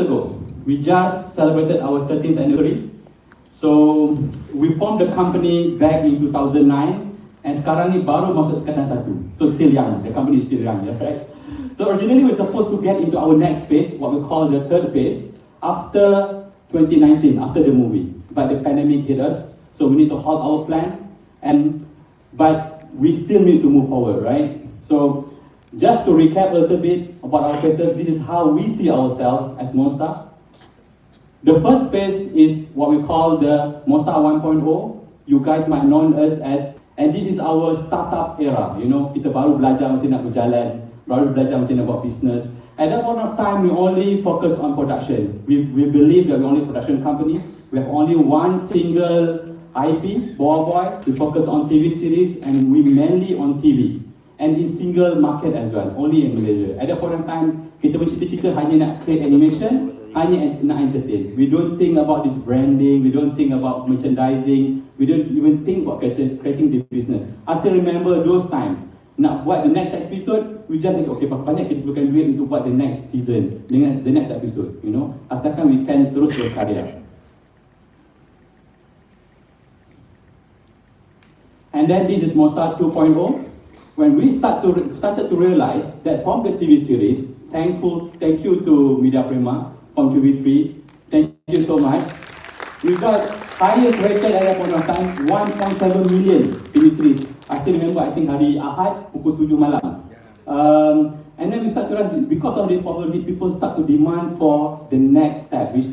ago, we just celebrated our 13th anniversary. So we formed the company back in 2009, and sekarang ni baru masuk tingkatan 1. So still young, the company is still young, right? So originally we're supposed to get into our next phase, what we call the third phase, after 2019, after the movie. But the pandemic hit us, so we need to halt our plan, but we still need to move forward, right? So just to recap a little bit about our phases, this is how we see ourselves as MONSTA. The first phase is what we call the MONSTA 1.0. You guys might know us as, and this is our startup era. You know, kita baru belajar macam nak berjalan, baru belajar macam nak buat business. At that point of time, we only focus on production. We believe that we're only a production company. We have only one single IP, Boa Boy. We focus on TV series, and we mainly on TV. And in single market as well, only in Malaysia. At that point of time, kita bercita-cita hanya nak create animation, hanya nak entertain. We don't think about this branding, we don't think about merchandising, we don't even think about creating the business. I still remember those times. Nak buat the next episode, we just think, okay, banyak kita perlukan duit untuk buat the next season, dengan the next episode, you know. Asalkan we can terus berkarya. And then this is MONSTA 2.0. When we started to realize that from the TV series, thank you to Media Prima from TV3, thank you so much. We got highest rated at that point of time, 1.7 million TV series. I still remember, I think hari Ahad, pukul 7 malam. And then we start to realize, because of the popularity, people start to demand for the next step, which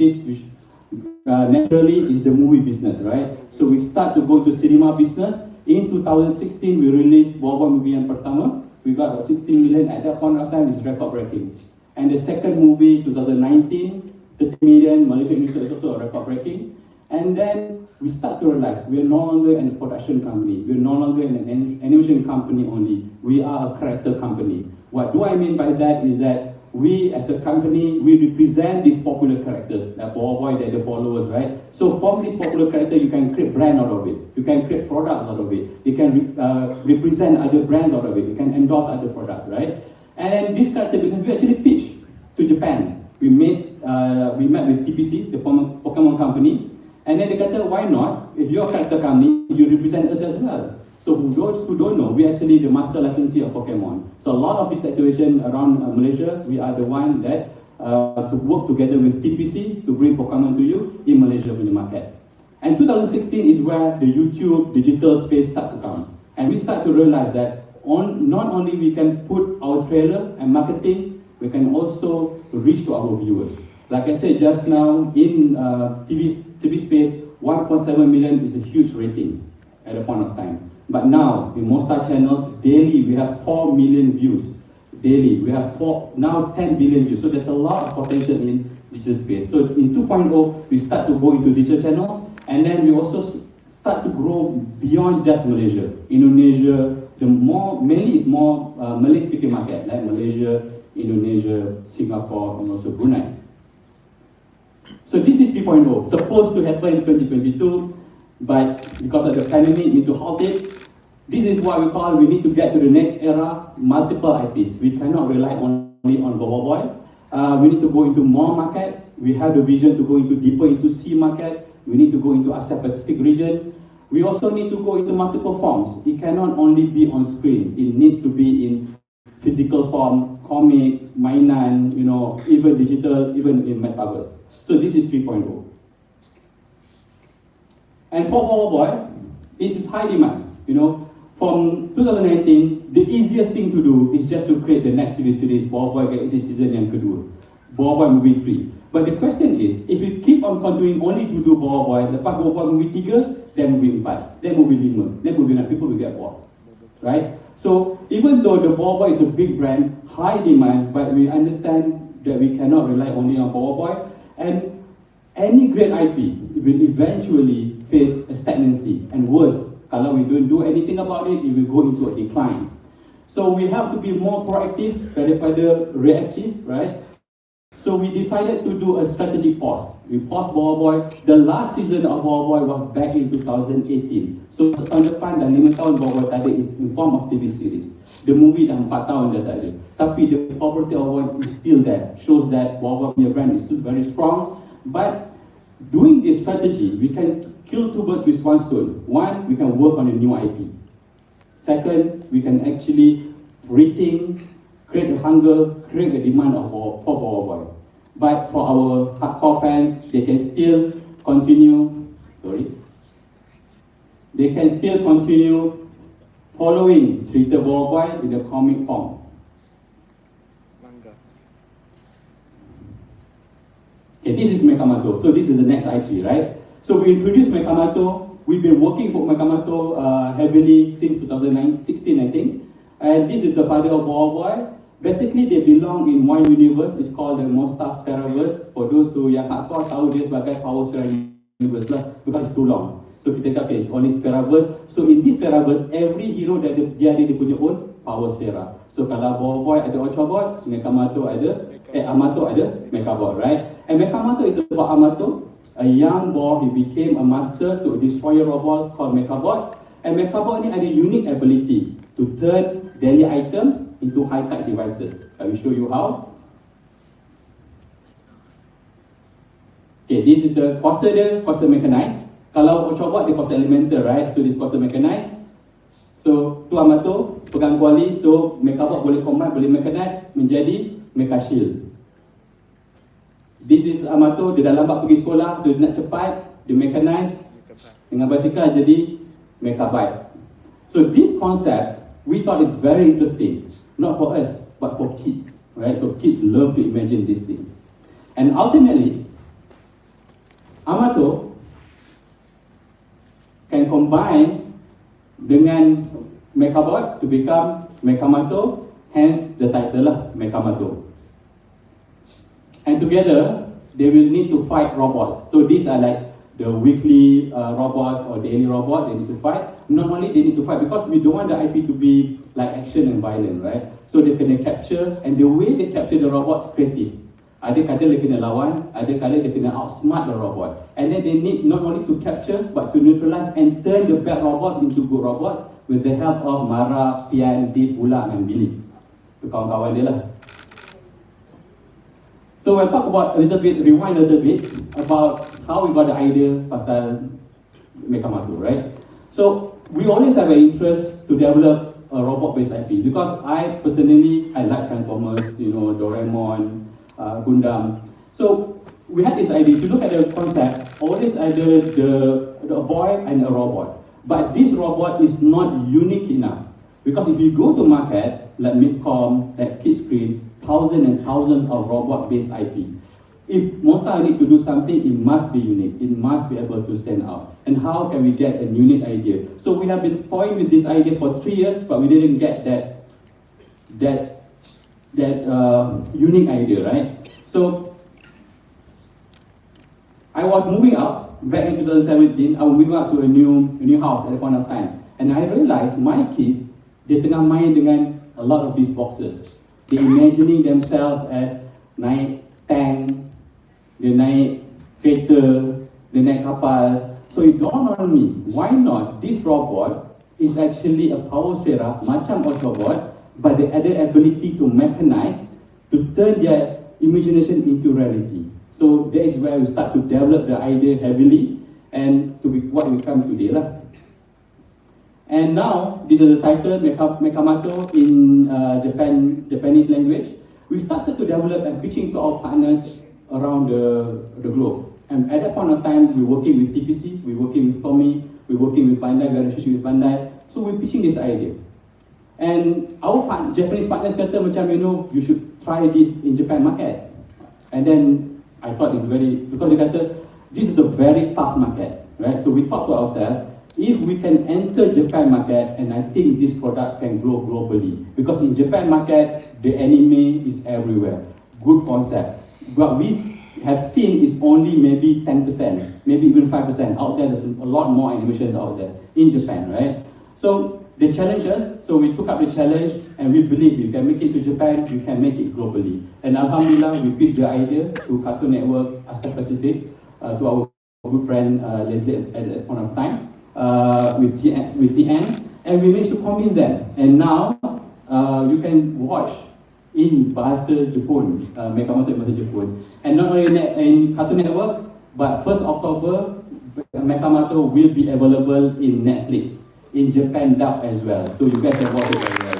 naturally is the movie business, right? So we start to go to cinema business. In 2016, we released Boa Boy movie yang pertama. We got about 16 million. At that point of time, it's record breaking. And the second movie, 2019, 30 million. Malaysia Indonesia is also a record breaking. And then we start to realize we are no longer a production company. We are no longer an animation company only. We are a character company. What do I mean by that is that we as a company, we represent these popular characters, like Boa Boy, they're the followers, right? So from this popular character, you can create brand out of it. You can create products out of it. You can represent other brands out of it. You can endorse other products, right? And then this character, because we actually pitched to Japan. We met with TPC, the Pokemon company, and then they kata, why not? If you're a character company, you represent us as well. So those who don't know, we actually the master licensee of Pokemon. So a lot of this situation around Malaysia, we are the one that to work together with TPC to bring Pokemon to you in Malaysia in the market. And 2016 is where the YouTube digital space start to come. And we start to realize that not only we can put our trailer and marketing, we can also reach to our viewers. Like I said just now, in TV space, 1.7 million is a huge rating at a point of time. But now, in MONSTA channels, daily we have 4 million views. Daily, we have now 10 billion views. So there's a lot of potential in digital space. So in 2.0, we start to go into digital channels, and then we also start to grow beyond just Malaysia. Indonesia, mainly is more Malay-speaking market, like Malaysia, Indonesia, Singapore, and also Brunei. So this is 3.0, supposed to happen in 2022, but because of the pandemic, we need to halt it. This is what we call, we need to get to the next era, multiple IPs. We cannot rely only on Boa Boy. We need to go into more markets. We have the vision to go deeper into C market. We need to go into Asia Pacific region. We also need to go into multiple forms. It cannot only be on screen. It needs to be in physical form, comic, mainan, you know, even digital, even in metaverse. So this is 3.0. And for Boa Boy, this is high demand. You know, from 2019, the easiest thing to do is just to create the next TV series, Boa Boy Galaxy season yang kedua, Boa Boy movie 3. But the question is, if you keep on continuing only to do Boa Boy, lepas Boa Boy movie 3, then movie 4, then movie 5, then movie 6, people will get bored, right? So even though the Boa Boy is a big brand, high demand, but we understand that we cannot rely only on Boa Boy, and any great IP will eventually face a stagnancy, and worse, kalau we don't do anything about it, it will go into a decline. So we have to be more proactive daripada reactive, right? So we decided to do a strategic pause. We paused Bawa Boy. The last season of Bawa Boy was back in 2018. So tahun depan dan 5 tahun Bawa Boy tak ada in form of TV series. The movie dah 4 tahun dah tak ada. Tapi the popularity of Bawa Boy is still there. Shows that Bawa Boy brand is still very strong. But doing this strategy, we can kill two birds with one stone. One, we can work on a new IP. Second, we can actually rethink, create a hunger, create a demand for Bawa Boy. But for our hardcore fans, they can still continue, they can still continue following cerita Bawa Boy in the comic form. Manga. Okay, this is Mekamato. So this is the next IP, right? So we introduced Mekamato. We've been working for Mekamato heavily since 2016, I think. And this is the father of Bawa Boy. Basically, they belong in one universe. It's called the MONSTA Conference. For those who yang hardcore tahu dia sebagai Power Sphere Universe lah, because it's too long. So kita cakap, okay, it's only Sphereverse. So in this Sphereverse, every hero dia ada dia punya own Power Sphere. So kalau Bawa Boy ada Ultrabot, Mekamato ada, Amato ada Mekabot, right? And Mekamato is about Amato, a young boy who became a master to destroy a robot called Mekabot. And Mekabot ni ada unique ability to turn daily items into high-tech devices. I will show you how. Okay, this is the kuasa dia, kuasa mechanized. Kalau Ultrabot dia kuasa elemental, right? So this kuasa mechanized. So tu Amato pegang kuali, so Mekabot boleh combine, boleh mechanized menjadi Mecha Shield. This is Amato, dia dah lambat pergi sekolah, so dia nak cepat, dia mechanized dengan basikal jadi Mecha Bike. So this concept we thought is very interesting, not for us, but for kids, right? So kids love to imagine these things. And ultimately, Amato can combine dengan Mekabot to become Mekamato, hence the title lah, Mekamato. And together, they will need to fight robots. So these are like the weekly robots or daily robots they need to fight. Not only they need to fight, because we don't want the IP to be like action and violent, right? So they can capture, and the way they capture the robots creative. Ada kala dia kena lawan, ada kala dia kena outsmart the robot. And then they need not only to capture, but to neutralize and turn the bad robots into good robots with the help of Mara, Pian, Deep, Bulan, and Billy. Itu kawan-kawan dia lah. So we'll talk about a little bit, rewind a little bit about how we got the idea pasal Mekamato, right? So we always have an interest to develop a robot-based IP because I personally like Transformers, you know, Doraemon, Gundam. So we had this idea. If you look at the concept, always either a boy and a robot. But this robot is not unique enough because if you go to market like Midcom, like Kidscreen, thousands and thousands of robot-based IP. If Monsta need to do something, it must be unique. It must be able to stand out. And how can we get a unique idea? So we have been toying with this idea for 3 years, but we didn't get that unique idea, right? So I was moving out back in 2017. I was moving out to a new house at a point of time, and I realized my kids they tengah main dengan a lot of these boxes. They imagining themselves as naik tank, they naik kereta, they naik kapal. So it dawned on me, why not this robot is actually a power sphere macam Autobot, but they had the ability to mechanize, to turn their imagination into reality. So that is where we start to develop the idea heavily and to be what we come today lah. And now, this is the title, Mekamato in Japanese language. We started to develop and pitching to our partners around the globe. And at that point of time, we're working with TPC, we're working with Tommy, we're working with Bandai, we're relationship with Bandai. So we're pitching this idea. And our Japanese partners kata macam, you know, you should try this in Japan market. And then I thought it's very, because they kata, this is a very tough market, right? So we thought to ourselves, if we can enter Japan market, and I think this product can grow globally. Because in Japan market, the anime is everywhere. Good concept. What we have seen is only maybe 10%, maybe even 5% out there. There's a lot more animations out there in Japan, right? So They challenged us, so we took up the challenge, and we believe we can make it to Japan, we can make it globally. And Alhamdulillah, we pitched the idea to Cartoon Network Asia Pacific, to our good friend Leslie at that point of time, with CN, and we managed to convince them. And now, you can watch in Bahasa Jepun, Mekamoto Bahasa Jepun. And not only in Cartoon Network, but 1st October, Mekamoto will be available in Netflix, in Japan dub as well. So you guys can watch it as well.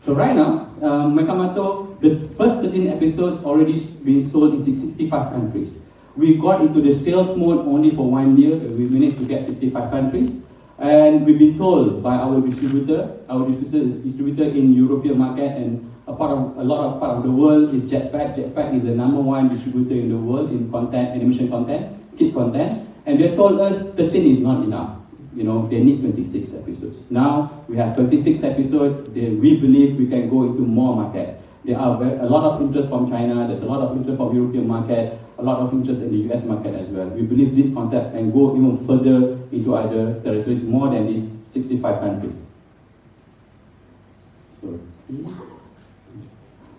So right now, Mekamoto, the first 13 episodes already been sold into 65 countries. We got into the sales mode only for 1 year. We managed to get 65 countries. And we've been told by our distributor in European market and a lot of part of the world is Jetpack. Jetpack is the #1 distributor in the world in content, animation content, kids content. And they told us 13 is not enough. You know, they need 26 episodes. Now we have 26 episodes. We believe we can go into more markets. There are a lot of interest from China. There's a lot of interest from European market. A lot of interest in the US market as well. We believe this concept can go even further into other territories, more than these 65 countries.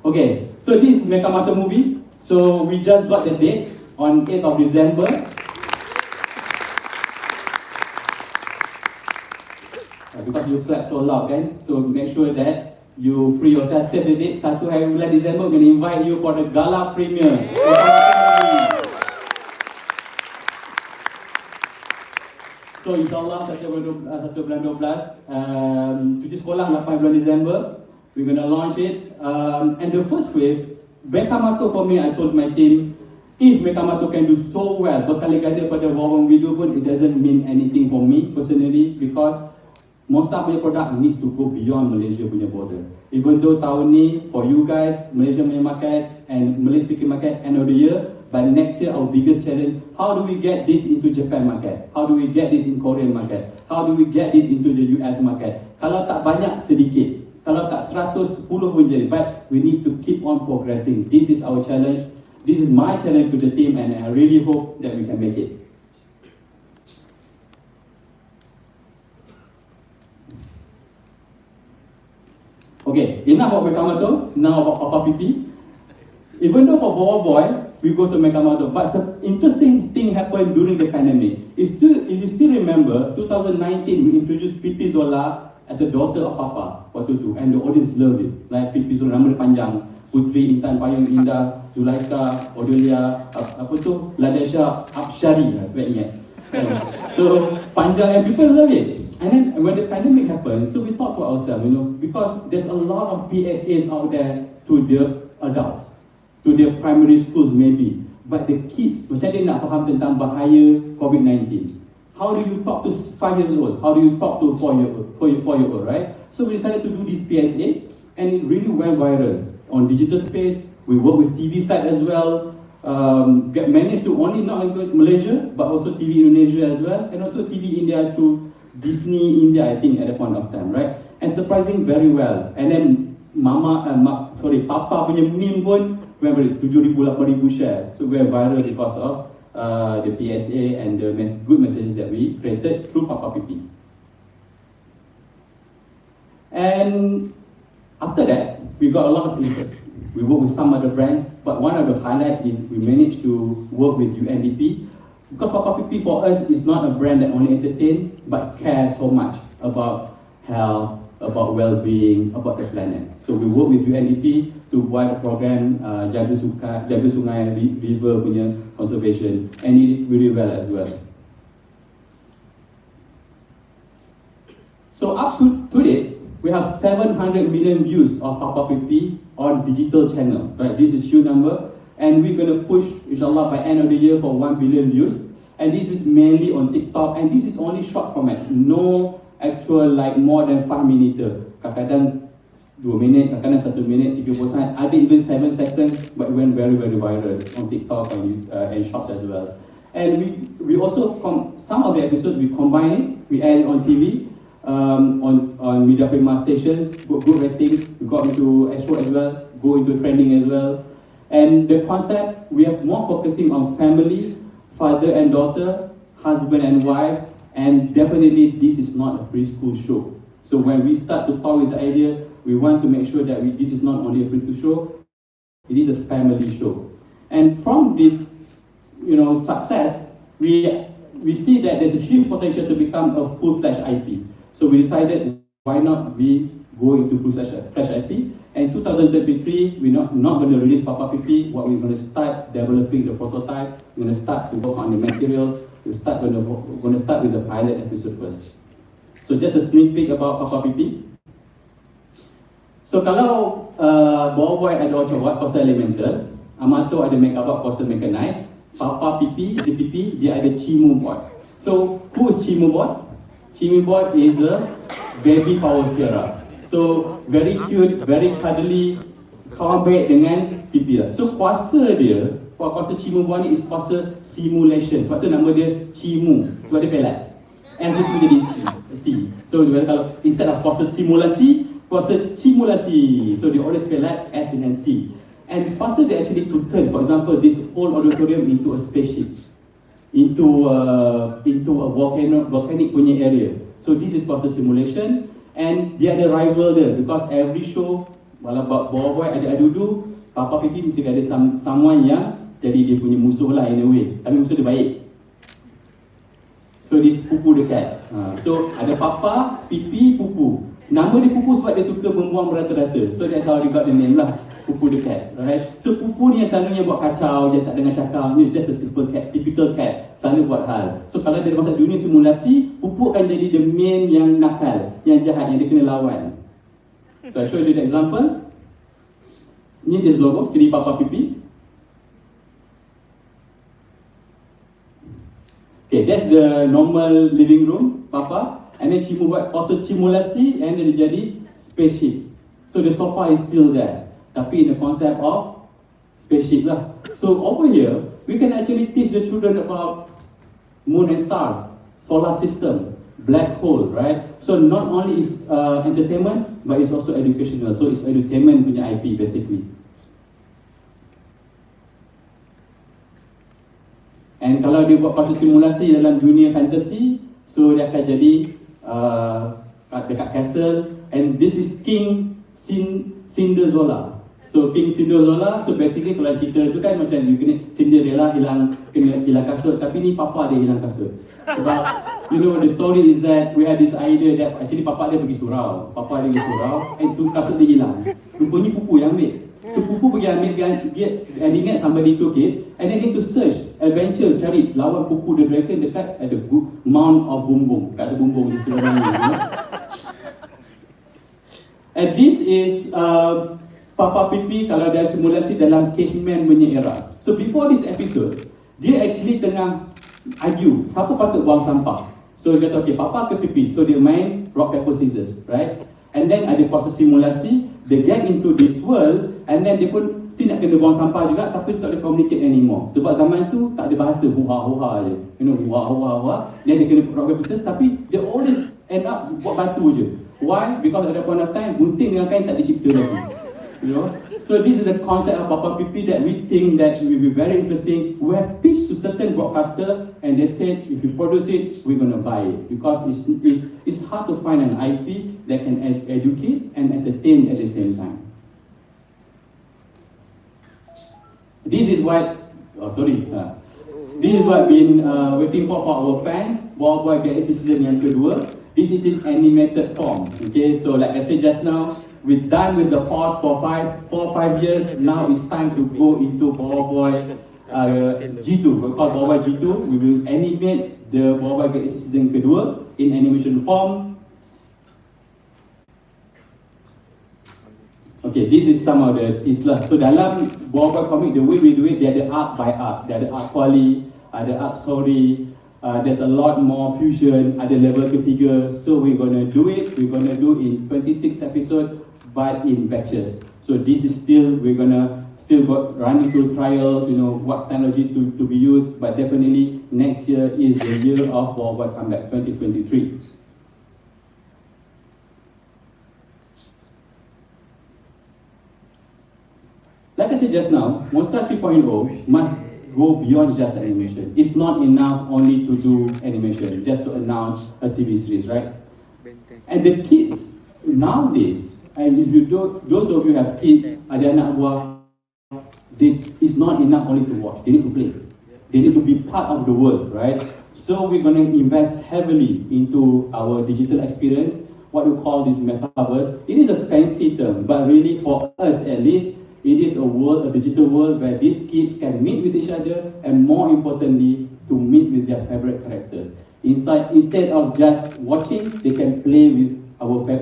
Okay, so this is Mekamoto movie. So we just got the date on 8th of December. Because you clap so loud, kan? So make sure that you free yourself, save the date, 1 hari bulan Disember, we're going to invite you for the gala premiere. So insyaAllah 1 bulan 12, cuti sekolah 8 bulan Disember, we're going to launch it. And the first wave, Mekamoto for me, I told my team, if Mekamoto can do so well, berkali-kali pada wawang video pun, it doesn't mean anything for me personally, because MONSTA punya product needs to go beyond Malaysia punya border. Even though tahun ni, for you guys, Malaysia punya market and Malay speaking market, end of the year, but next year our biggest challenge, how do we get this into Japan market? How do we get this in Korean market? How do we get this into the US market? Kalau tak banyak, sedikit. Kalau tak 100, 10 pun jadi. But we need to keep on progressing. This is our challenge. This is my challenge to the team, and I really hope that we can make it. Okay, enough about Mekamoto, now about Papa Pipi. Even though for Boy, we go to Mekamoto, but some interesting thing happened during the pandemic. If you still remember, 2019, we introduced Pipi Zola as the daughter of Papa waktu tu, and the audience loved it. Like Pipi Zola, nama dia panjang, Putri Intan Payung Indah, Zulaika, Odelia, Ladesha Abshari, saya ingat. So panjang, and people love it. And then when the pandemic happened, so we thought to ourselves, because there's a lot of PSAs out there to the adults, to the primary schools maybe, but the kids, macam dia nak faham tentang bahaya COVID-19. How do you talk to 5 years old? How do you talk to 4-year-old, right? So we decided to do this PSA, and it really went viral on digital space. We work with TV site as well. Managed to only not include Malaysia, but also TV Indonesia as well, and also TV India to Disney India, I think, at a point of time, right? And surprising very well. And then Papa punya meme pun went 7,000, 8,000 share. So we're viral because of the PSA and the good messages that we created through Papa Pipi. And after that, we got a lot of interest. We work with some other brands, but one of the highlights is we managed to work with UNDP. Because Papa Pipi for us is not a brand that only entertains, but cares so much about health, about well-being, about the planet. So we work with UNDP to buat a program Jaga Sungai River punya conservation, and it did really well as well. So up to today, we have 700 million views of Papa Pipi on digital channel. Right, this is huge number. And we're going to push, inshallah, by end of the year for 1 billion views. And this is mainly on TikTok, and this is only short format, no actual like more than 5 minutes. Kadang-kadang 2 minit, kadang-kadang 1 minute, 30 second, ada even 7 seconds, but it went very, very viral on TikTok and Shops as well. And we also, some of the episodes we combine it, we add it on TV, on Media Prima station, good ratings, we got into Astro as well, go into trending as well. And the concept, we have more focusing on family, father and daughter, husband and wife, and definitely this is not a preschool show. So when we start to talk with the idea, we want to make sure that this is not only a preschool show, it is a family show. And from this, success, we see that there's a huge potential to become a full-fledged IP. So we decided, why not we go into full-fledged IP? And 2033, we're not going to release Papa PP. What we're going to start developing the prototype. We're going to start to work on the materials. We're going to start with the pilot episode first. So just a sneak peek about Papa PP. So kalau Boy ada buat pasal elemental, Amato ada make up pasal mechanized, Papa PP, the PP, dia ada Chimu board. So who is Chimu board? Chimu board is a baby power sphere. So very cute, very cuddly, kawan baik dengan PP lah. So kuasa dia, kuasa Chimu board ni is kuasa simulation. Sebab tu nama dia Chimu, sebab dia pelat. S itu jadi C. So kalau instead of kuasa simulasi, kuasa simulasi. So they always pelat S dengan C. And faster they actually to turn, for example, this whole auditorium into a spaceship, into a volcanic punya area. So this is kuasa simulation, and dia ada rival dia because every show, walau boy ada adu, Papa PP mesti ada someone yang jadi dia punya musuh lah in a way. Tapi musuh dia baik. So this Pupu dekat. So ada Papa, PP, Pupu. Nama dia Pupu sebab dia suka membuang berata-rata. So that's how they got the name lah, Pupu the cat, right? So Pupu ni yang selalunya buat kacau, dia tak dengar cakap, ni just a typical cat, selalu buat hal. So kalau dia masuk dunia simulasi, Pupu akan jadi the main yang nakal, yang jahat, yang dia kena lawan. So I show you the example. Ni dia logo, sini Papa PP. Okay, that's the normal living room, Papa. And then Cimu buat also simulasi and then dia jadi spaceship. So the sofa is still there. Tapi in the concept of spaceship lah. So over here, we can actually teach the children about moon and stars, solar system, black hole, right? So not only is entertainment, but it's also educational. So it's entertainment punya IP basically. And kalau dia buat pasal simulasi dalam dunia fantasy, so dia akan jadi dekat castle, and this is King Cinderella. So King Cinderella, so basically kalau cerita tu kan macam you kena Cinderella hilang kasut, tapi ni Papa dia hilang kasut. Sebab the story is that we had this idea that actually Papa dia pergi surau, and so kasut dia hilang. Rupanya Pupu yang ambil. So Pupu pergi ambil, dia ingat somebody took it, and then dia to search, adventure, cari lawan Pupu the Dragon dekat ada Mount of Bumbung, kat ada Bumbung di sebelah mana. And this is Papa PP kalau ada simulasi dalam caveman punya era. So before this episode, dia actually tengah argue, siapa patut buang sampah. So dia kata, okay, Papa ke PP? So dia main rock, paper, scissors, right? And then ada proses simulasi, they get into this world, and then dia pun still nak kena buang sampah juga, tapi dia tak boleh communicate anymore. Sebab zaman tu tak ada bahasa, huha-huha je. Huha-huha. Then dia kena rock, paper, scissors, tapi dia always end up buat batu je. Why? Because at that point of time, gunting dengan kain tak dicipta lagi. So this is the concept of Papa PP that we think that will be very interesting. We have pitched to certain broadcaster, and they said if you produce it, we're going to buy it because it's hard to find an IP that can educate and entertain at the same time. This is what this is what been waiting for our fans. Boy Galaxy season yang kedua. This is in animated form. Okay, so like I said just now, we're done with the pause for 4 or 5 years. Now it's time to go into Boy G2. We call Boy G2. We will animate the Boy Galaxy season kedua in animation form. Okay, this is some of the teas lah. So dalam Boy comic, the way we do it, dia ada art by art. Dia ada art quali, ada art story. There's a lot more fusion, ada level ketiga. So we're gonna do it. We're gonna do in 26 episodes, but in batches. So this is still, we're gonna still running through trials, what technology to be used. But definitely next year is the year of Boy Comeback 2023. Like I said just now, MONSTA 3.0 must go beyond just animation. It's not enough only to do animation, just to announce a TV series, right? And the kids nowadays, and if you do, those of you have kids, ada anak buah, it's not enough only to watch. They need to play. They need to be part of the world, right? So we're going to invest heavily into our digital experience, what we call this metaverse. It is a fancy term, but really for us at least, it is a world, a digital world where these kids can meet with each other and more importantly, to meet with their favorite characters. Instead of just watching, they can play with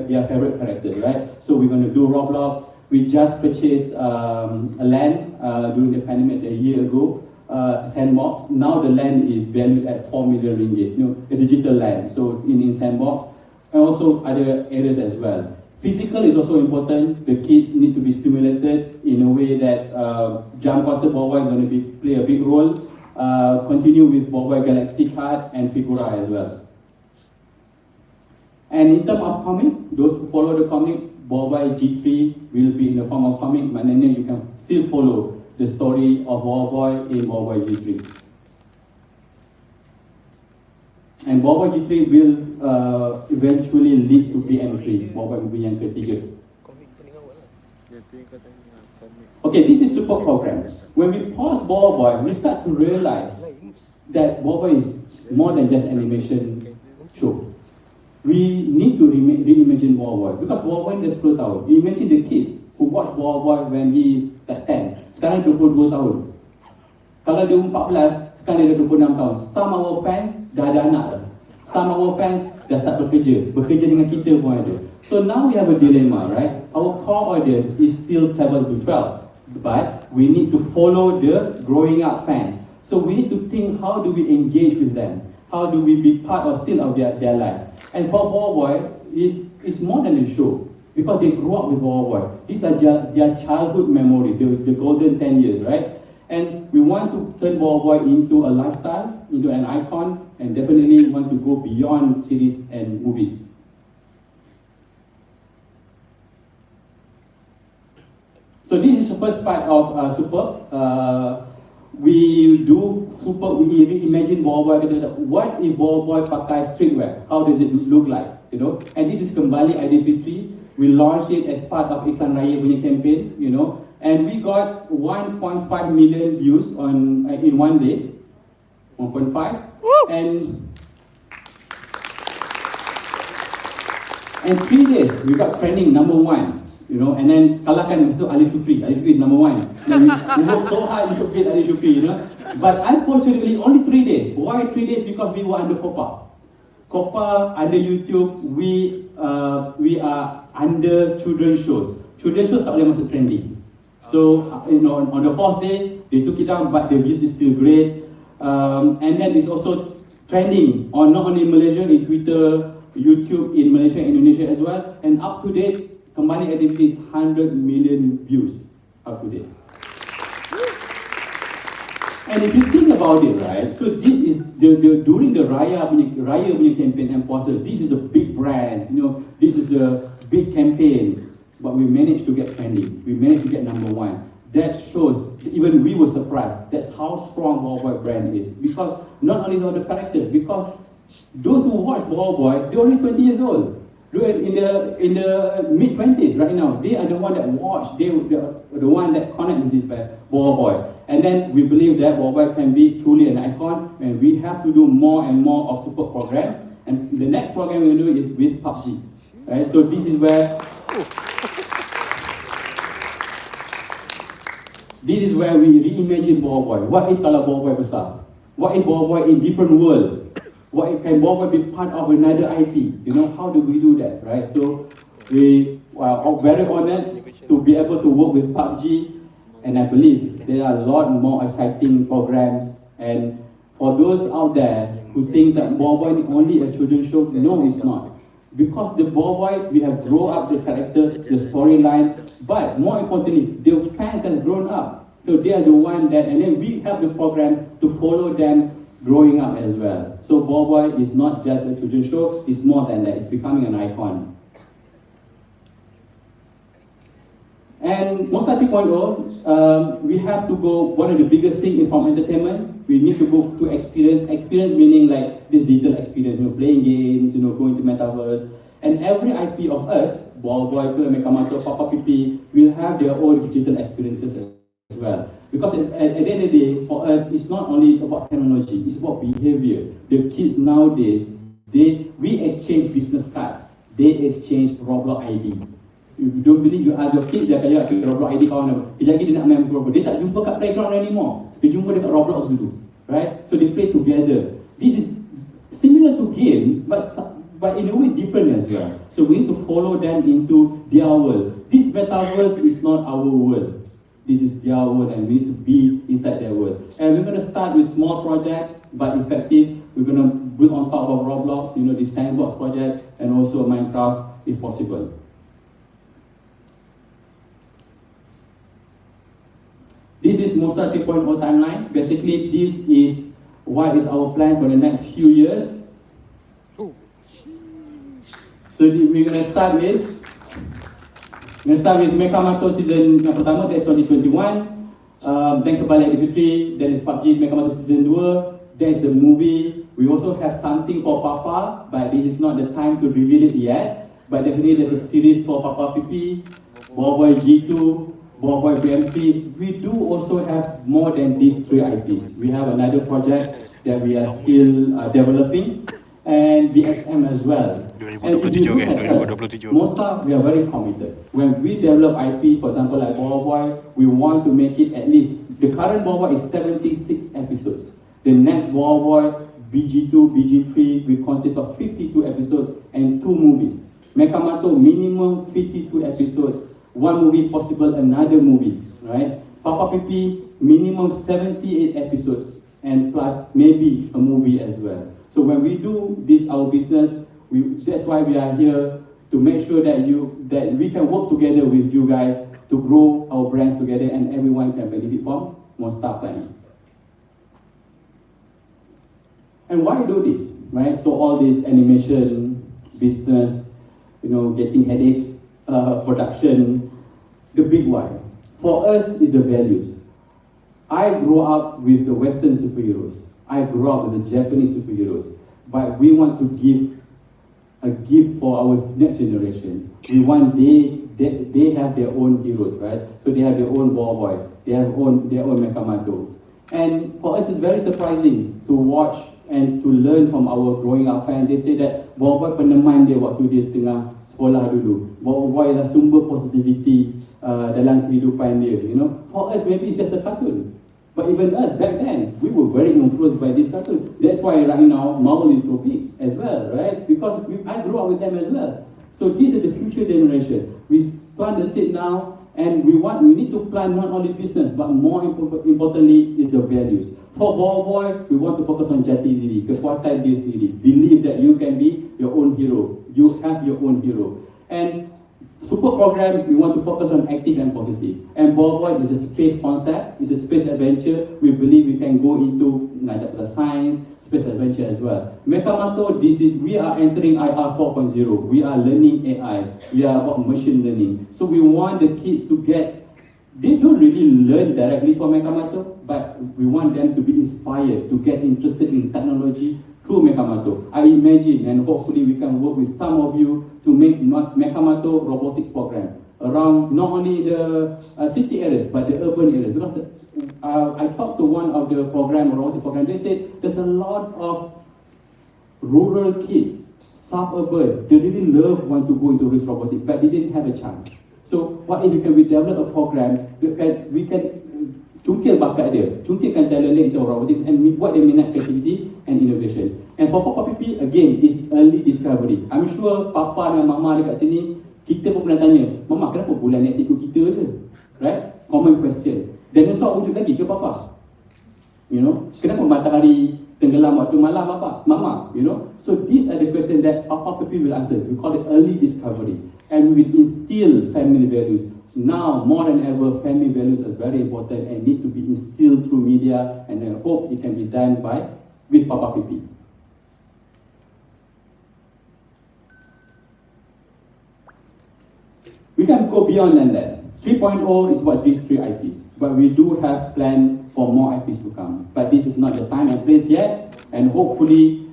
their favorite characters, right? So we're going to do Roblox. We just purchased a land during the pandemic a year ago, Sandbox. Now the land is valued at 4 million ringgit, a digital land. So in Sandbox, and also other areas as well. Physical is also important. The kids need to be stimulated in a way that Jam Kuasa Bawai is going to play a big role. Continue with Bawai Galaxy card and Figura as well. And in terms of comic, those who follow the comics, Bawai G3 will be in the form of comic, but then you can still follow the story of Bawai in Bawai G3. And Bawai G3 will eventually lead to BM3, Bawai movie yang ketiga. Okay, this is super program. When we pause Bawai, we start to realize that Bawai is more than just animation show. We need to reimagine Bawai because Bawai dah 10 tahun. Imagine the kids who watch Bawai when he is at 10. Sekarang 22 tahun. Kalau dia 14, sekarang dia dah 26 tahun. Some of our fans dah ada anak dah. Some of our fans dah start bekerja dengan kita pun ada. So now we have a dilemma, right? Our core audience is still 7 to 12, but we need to follow the growing up fans. So we need to think, how do we engage with them? How do we be part of their life? And for Bawai, it's more than a show because they grew up with Bawai. These are their childhood memory, the golden 10 years, right? And we want to turn Bawai into a lifestyle, into an icon, and definitely want to go beyond series and movies. So this is the first part of Super. We imagine Bawai. What if Bawai pakai streetwear? How does it look like? And this is kembali Aidilfitri. We launched it as part of Iklan Raya punya campaign. And we got 1.5 million views in one day. 1.5. And 3 days we got trending number 1. And then kalahkan itu Aidilfitri. Aidilfitri is number 1. We worked so hard to beat Aidilfitri, But unfortunately, only 3 days. Why 3 days? Because we were under COPA. COPA under YouTube, we are under children's shows. Children's shows tak boleh masuk trending. So on the 4th day, they took it down, but the views is still great. And then it's also trending on not only Malaysia, in Twitter, YouTube in Malaysia, Indonesia as well. And up to date, kembali Aidilfitri is 100 million views up to date. And if you think about it, right, so this is during the Raya punya campaign and Puasa, this is the big brands, this is the big campaign, but we managed to get trending, we managed to get number 1. That shows, even we were surprised, that's how strong Bawai brand is. Because not only the character, because those who watch Bawai, they're only 20 years old. In the mid-20s right now, they are the one that watch, they are the one that connect with this Bawai. And then we believe that Bawai can be truly an icon, and we have to do more and more of support program. And the next program we're going to do is with PUBG. Right? So this is where we reimagine Bawai. What if kalau Bawai besar? What if Bawai in different world? What if can Bawai be part of another IP? How do we do that, right? So we are very honored to be able to work with PUBG, and I believe there are a lot more exciting programs. And for those out there who think that Bawai is only a children's show, no, it's not. Because the Bawai, we have grown up the character, the storyline, but more importantly, the fans have grown up. So they are the one that, and then we have the program to follow them growing up as well. So Bawai is not just a children's show, it's more than that, it's becoming an icon. And MONSTA 3.0, we have to go, one of the biggest things is from entertainment, we need to go to experience. Experience meaning like this digital experience, playing games, going to metaverse. And every IP of us, Boy, Mekamato, Papa PP, will have their own digital experiences as well. Because at the end of the day, for us, it's not only about technology, it's about behavior. The kids nowadays, we exchange business cards, they exchange Roblox ID. If you don't believe, you ask your kid, dia kaya Roblox ID kawan apa. Kejap lagi dia nak main Roblox. Dia tak jumpa kat playground anymore. Dia jumpa dekat Roblox dulu. Right? So they play together. This is similar to game, but in a way different as well. So we need to follow them into their world. This metaverse is not our world. This is their world and we need to be inside their world. And we're going to start with small projects, but effective. We're going to build on top of Roblox, this sandbox project, and also Minecraft if possible. This is MONSTA 3.0 timeline. Basically, this is what is our plan for the next few years. So we're going to start with Mekamato season yang pertama, that's 2021. Then Kebalik Fitri, then is PUBG Mekamato season 2. There's the movie. We also have something for Papa, but this is not the time to reveal it yet. But definitely there's a series for Papa PP, Boy G2, Boy BMP. We do also have more than these 3 IPs. We have another project that we are still developing, and BXM as well. And if you look at us, MONSTA, we are very committed. When we develop IP, for example, like Boy, we want to make it at least, the current Boy is 76 episodes. The next Boy, BG2, BG3, will consist of 52 episodes and 2 movies. Mekamato, minimum 52 episodes, 1 movie possible, another movie, right? Papa PP, minimum 78 episodes, and plus maybe a movie as well. So when we do this, our business, that's why we are here, to make sure that we can work together with you guys to grow our brands together and everyone can benefit from MONSTA planning. And why do this, right? So all this animation, business, getting headaches, production, the big why. For us is the values. I grew up with the Western superheroes. I grew up with the Japanese superheroes. But we want to give a gift for our next generation. We want they have their own heroes, right? So they have their own Boy, they have their own Mekamato. And for us it's very surprising to watch and to learn from our growing up fans. They say that Boy peneman dia waktu dia tengah sekolah dulu. Boy adalah sumber positivity dalam kehidupan dia, For us maybe it's just a cartoon. But even us, back then, we were very influenced by this cartoon. That's why right now, Marvel is so big as well, right? Because I grew up with them as well. So this is the future generation. We plant the seed now, and we need to plant not only business, but more importantly is the values. For Boy, we want to focus on jati diri, kekuatan diri sendiri. Believe that you can be your own hero. You have your own hero. And Super program, we want to focus on active and positive. And Boy is a space concept, it's a space adventure. We believe we can go into science, space adventure as well. Mekamato, we are entering IR 4.0. We are learning AI. We are about machine learning. So we want the kids to they don't really learn directly from Mekamato, but we want them to be inspired, to get interested in technology through Mekamato. I imagine, and hopefully we can work with some of you to make Mekamato robotics program around not only the city areas, but the urban areas. Because I talked to one of the robotics program, they said there's a lot of rural kids, suburban, they really want to go into this robotics, but they didn't have a chance. So what if we develop a program, we can cungkil bakat dia, cungkilkan talent dia into robotics and buat dia minat creativity and innovation. And for Papa PP, again, is early discovery. I'm sure Papa dan Mama dekat sini, kita pun pernah tanya, Mama kenapa bulan next ikut kita je? Right? Common question. Dinosaur wujud lagi ke Papa? Kenapa matahari tenggelam waktu malam Papa? Mama, So these are the questions that Papa PP will answer. We call it early discovery. And we will instill family values. Now, more than ever, family values are very important and need to be instilled through media, and I hope it can be done with Papa PP. We can go beyond than that. 3.0 is about these three IPs, but we do have plan for more IPs to come. But this is not the time and place yet, and hopefully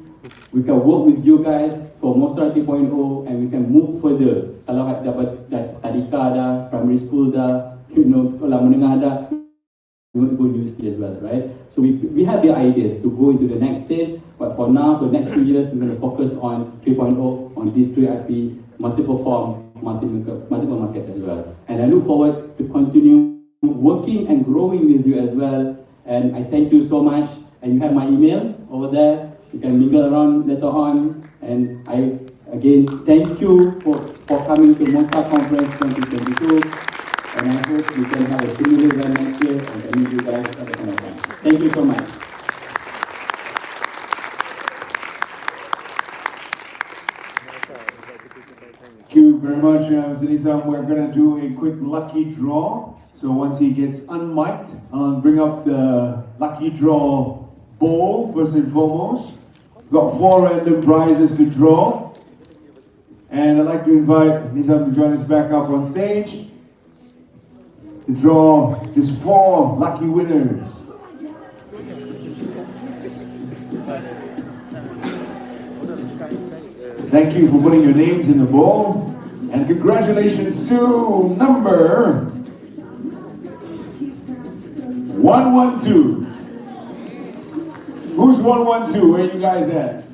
we can work with you guys for MONSTA 3.0 and we can move further. Kalau dapat tadika dah, primary school dah, sekolah menengah dah, we want to go university as well, right? So we have the ideas to go into the next stage, but for now, for the next 2 years, we're going to focus on 3.0, on these three IP, multiple form, multiple market as well. And I look forward to continue working and growing with you as well. And I thank you so much. And you have my email over there. You can mingle around later on. And I again thank you for coming to MONSTA Conference 2022. And I hope we can have a similar event next year and can meet you guys at the same time. Thank you so much. Thank you very much, Mr. Nisam. We're going to do a quick lucky draw. So once he gets unmiked, I'll bring up the lucky draw bowl first and foremost. We've got 4 random prizes to draw. And I'd like to invite Nisam to join us back up on stage to draw just 4 lucky winners. Thank you for putting your names in the bowl. And congratulations to number 112. Who's 112? Where you guys at?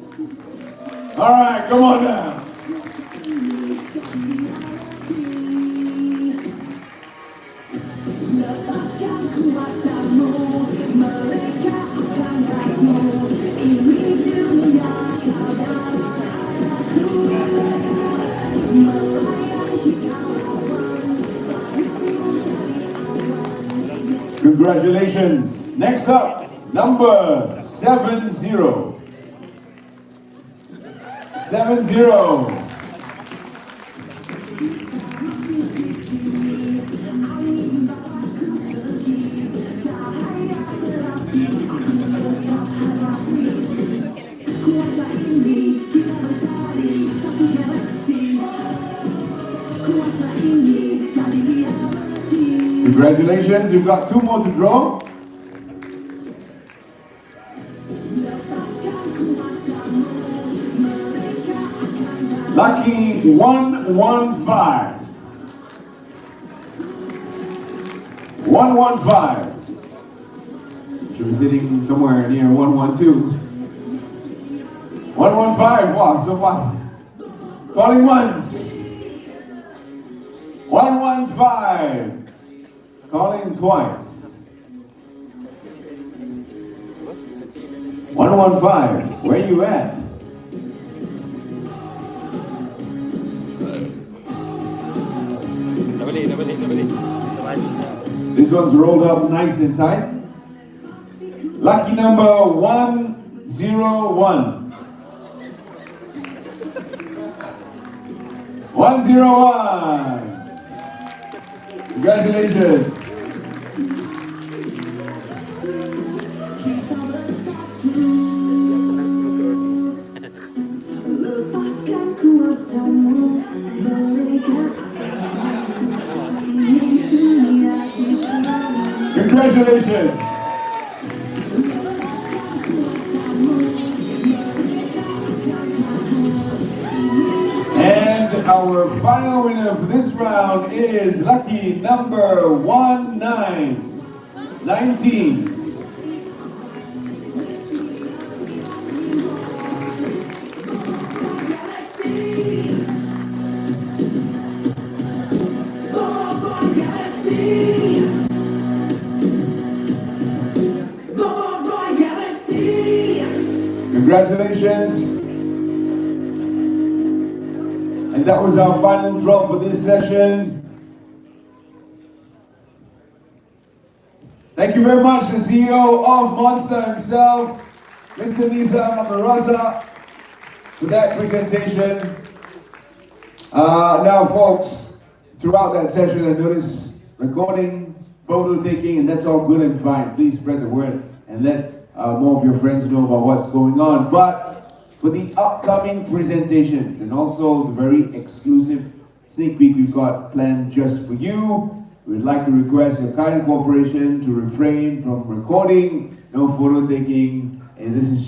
All right, come on down. Congratulations. Next up, number 70. 70. Congratulations, you've got 2 more to draw. Lucky 115. 115. Should be sitting somewhere near 112. 115, wow, so fast. Calling once. 115. Calling twice. 115, where you at? This one's rolled up nice and tight. Lucky number 101. 101. Congratulations. Congratulations. And our final winner for this round is lucky number 19. Congratulations. And that was our final draw for this session. Thank you very much, the CEO of MONSTA himself, Mr. Nisam Amaraza, for that presentation. Now folks, throughout that session I noticed recording, photo taking, and that's all good and fine. Please spread the word and let more of your friends know about what's going on. But for the upcoming presentations and also the very exclusive sneak peek we've got planned just for you, we'd like to request your kind cooperation to refrain from recording, no photo taking, and this is